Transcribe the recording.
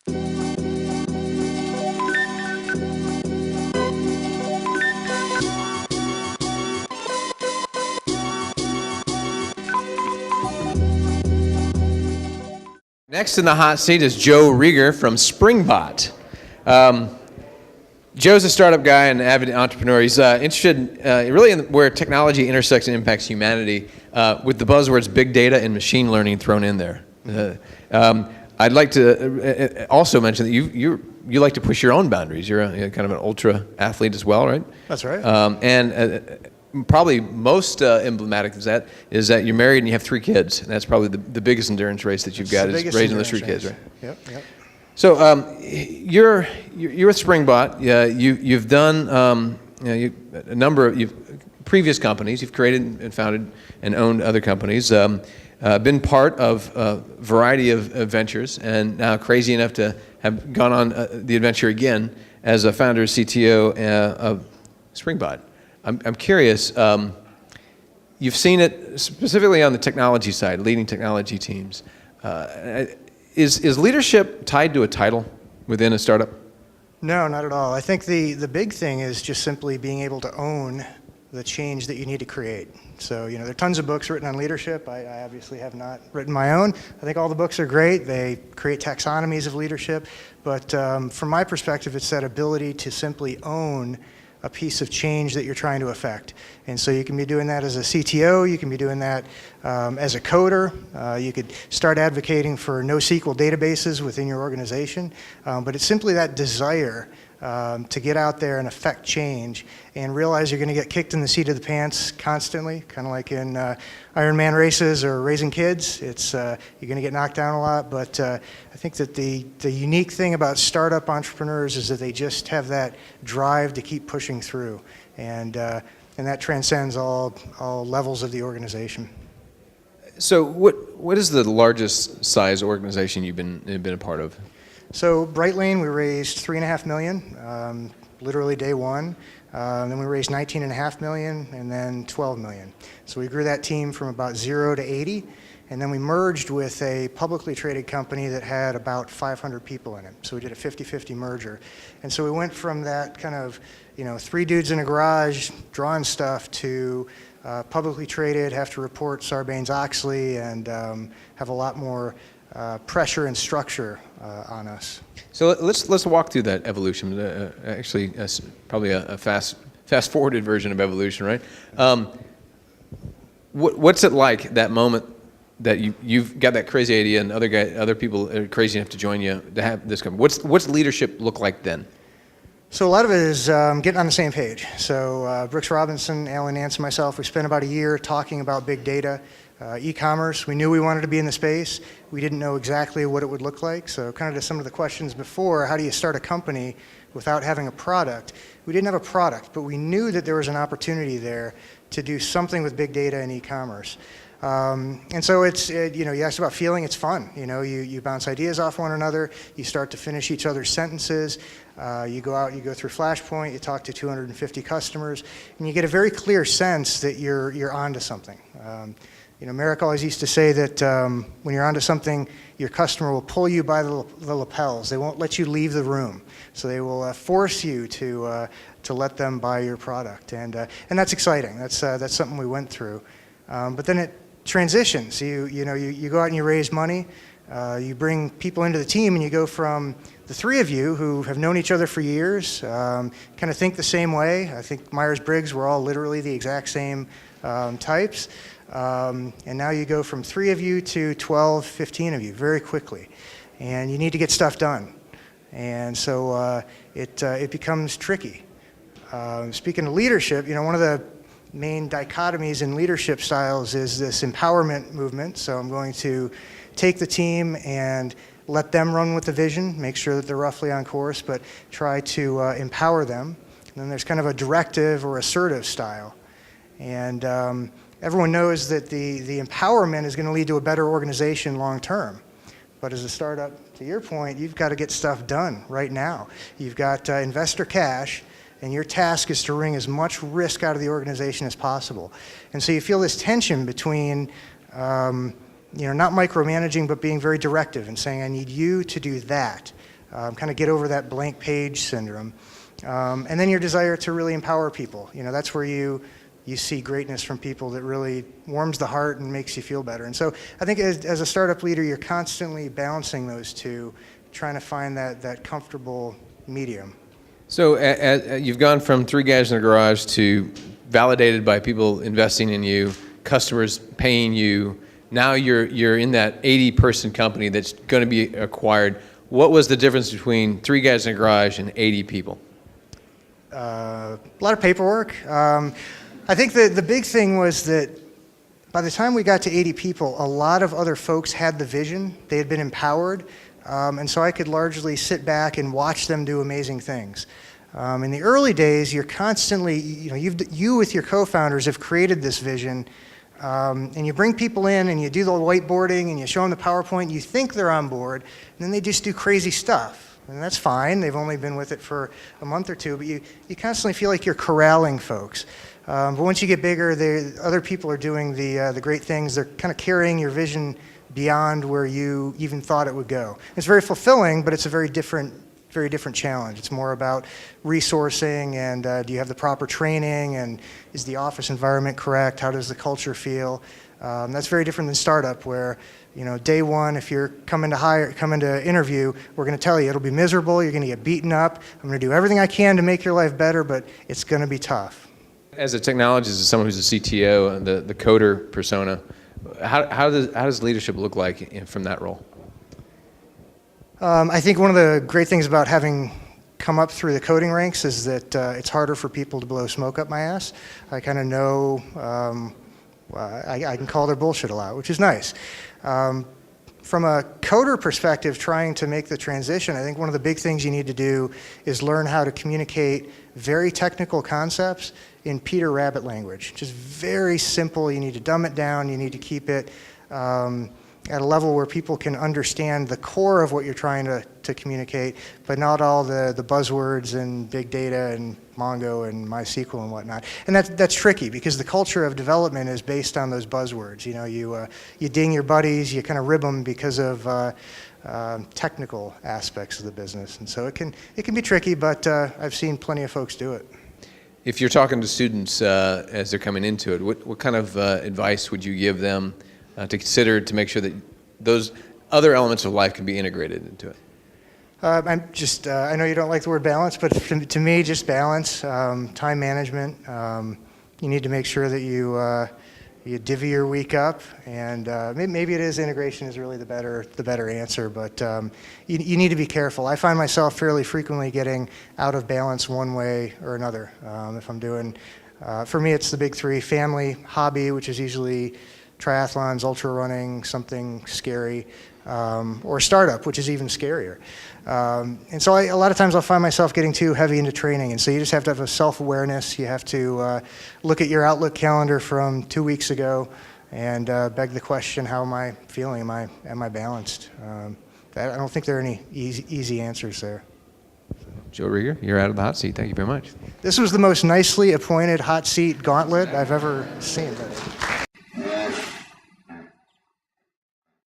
Next in the hot seat is Joe Reger from Springbot. Joe's a startup guy and an avid entrepreneur. He's interested really in where technology intersects and impacts humanity with the buzzwords big data and machine learning thrown in there. I'd like to also mention that you like to push your own boundaries. You're kind of an ultra athlete as well, right? That's right. And probably most emblematic of that is that you're married and you have 3 kids. And that's probably the biggest endurance race that you've got is raising those 3 kids, right? Yep. So you're with Springbot. You've done a number of previous companies. You've created and founded and owned other companies. Been part of a variety of ventures, and now crazy enough to have gone on the adventure again as a founder, CTO of Springbot. I'm curious, you've seen it specifically on the technology side, leading technology teams. Is leadership tied to a title within a startup? No, not at all. I think the big thing is just simply being able to own the change that you need to create. So, there are tons of books written on leadership. I obviously have not written my own. I think all the books are great. They create taxonomies of leadership. But from my perspective, it's that ability to simply own a piece of change that you're trying to affect. And so you can be doing that as a CTO, you can be doing that as a coder, you could start advocating for NoSQL databases within your organization, but it's simply that desire to get out there and affect change and realize you're going to get kicked in the seat of the pants constantly, kind of like in Ironman races or raising kids. It's you're going to get knocked down a lot, but I think that the unique thing about startup entrepreneurs is that they just have that drive to keep pushing through, and that transcends all levels of the organization. So what is the largest size organization you've been a part of? So Brightlane, we raised $3.5 million, literally day one. Then we raised $19.5 million, and then $12 million. So we grew that team from about 0 to 80, and then we merged with a publicly traded company that had about 500 people in it. So we did a 50-50 merger. And so we went from that kind of, 3 dudes in a garage drawing stuff to publicly traded, have to report Sarbanes-Oxley, and have a lot more pressure and structure on us. So let's walk through that evolution. Actually, probably a fast-forwarded version of evolution, right? What's it like, that moment that you've got that crazy idea and other people are crazy enough to join you to have this company? What's leadership look like then? So a lot of it is getting on the same page. So Brooks Robinson, Alan Nance, and myself, we spent about a year talking about big data. E-commerce, we knew we wanted to be in the space. We didn't know exactly what it would look like. So kind of to some of the questions before, how do you start a company without having a product? We didn't have a product, but we knew that there was an opportunity there to do something with big data and e-commerce. And so it's, you asked about feeling, it's fun. You bounce ideas off one another, you start to finish each other's sentences, you go out, you go through Flashpoint, you talk to 250 customers, and you get a very clear sense that you're onto something. Merrick always used to say that when you're onto something, your customer will pull you by the lapels. They won't let you leave the room. So they will force you to let them buy your product. And that's exciting. That's something we went through. But then it transitions. You go out and you raise money. You bring people into the team, and you go from the 3 of you who have known each other for years, kind of think the same way. I think Myers-Briggs, we're all literally the exact same types. And now you go from 3 of you to 12, 15 of you very quickly. And you need to get stuff done. And so it becomes tricky. Speaking of leadership, one of the main dichotomies in leadership styles is this empowerment movement. So I'm going to take the team and let them run with the vision, make sure that they're roughly on course, but try to empower them. And then there's kind of a directive or assertive style. And everyone knows that the empowerment is going to lead to a better organization long term. But as a startup, to your point, you've got to get stuff done right now. You've got investor cash, and your task is to wring as much risk out of the organization as possible. And so you feel this tension between not micromanaging, but being very directive and saying, I need you to do that. kind of get over that blank page syndrome. And then your desire to really empower people. That's where you see greatness from people that really warms the heart and makes you feel better. And so I think as a startup leader, you're constantly balancing those two, trying to find that comfortable medium. So you've gone from 3 guys in a garage to validated by people investing in you, customers paying you. Now you're in that 80-person company that's going to be acquired. What was the difference between 3 guys in a garage and 80 people? A lot of paperwork. I think the big thing was that by the time we got to 80 people, a lot of other folks had the vision. They had been empowered, and so I could largely sit back and watch them do amazing things. In the early days, you're constantly, you with your co-founders have created this vision, and you bring people in and you do the whiteboarding and you show them the PowerPoint. You think they're on board, and then they just do crazy stuff. And that's fine. They've only been with it for a month or two, but you constantly feel like you're corralling folks. But once you get bigger, other people are doing the great things. They're kind of carrying your vision beyond where you even thought it would go. It's very fulfilling, but it's a very different challenge. It's more about resourcing and do you have the proper training and is the office environment correct? How does the culture feel? That's very different than startup where, day one, if you're coming to interview, we're going to tell you it'll be miserable, you're going to get beaten up, I'm going to do everything I can to make your life better, but it's going to be tough. As a technologist, as someone who's a CTO and the coder persona, how does leadership look like from that role? I think one of the great things about having come up through the coding ranks is that it's harder for people to blow smoke up my ass. I kind of know I can call their bullshit a lot, which is nice. From a coder perspective, trying to make the transition, I think one of the big things you need to do is learn how to communicate very technical concepts in Peter Rabbit language. Just very simple. You need to dumb it down. You need to keep it at a level where people can understand the core of what you're trying to communicate, but not all the buzzwords and big data and Mongo and MySQL and whatnot. And that's tricky because the culture of development is based on those buzzwords. You ding your buddies, you kind of rib them because of technical aspects of the business. And so it can be tricky, but I've seen plenty of folks do it. If you're talking to students as they're coming into it, what kind of advice would you give them to consider to make sure that those other elements of life can be integrated into it? I know you don't like the word balance, but to me, just balance, time management. You need to make sure that you divvy your week up, and maybe it is integration is really the better answer, but you need to be careful. I find myself fairly frequently getting out of balance one way or another. If I'm doing, for me, it's the big 3: family, hobby, which is usually triathlons, ultra running, something scary, or startup, which is even scarier. And so a lot of times I'll find myself getting too heavy into training, and so you just have to have a self-awareness. You have to look at your Outlook calendar from 2 weeks ago and beg the question, how am I feeling? Am I balanced? I don't think there are any easy answers there. Joe Reger, you're out of the hot seat. Thank you very much. This was the most nicely appointed hot seat gauntlet I've ever seen.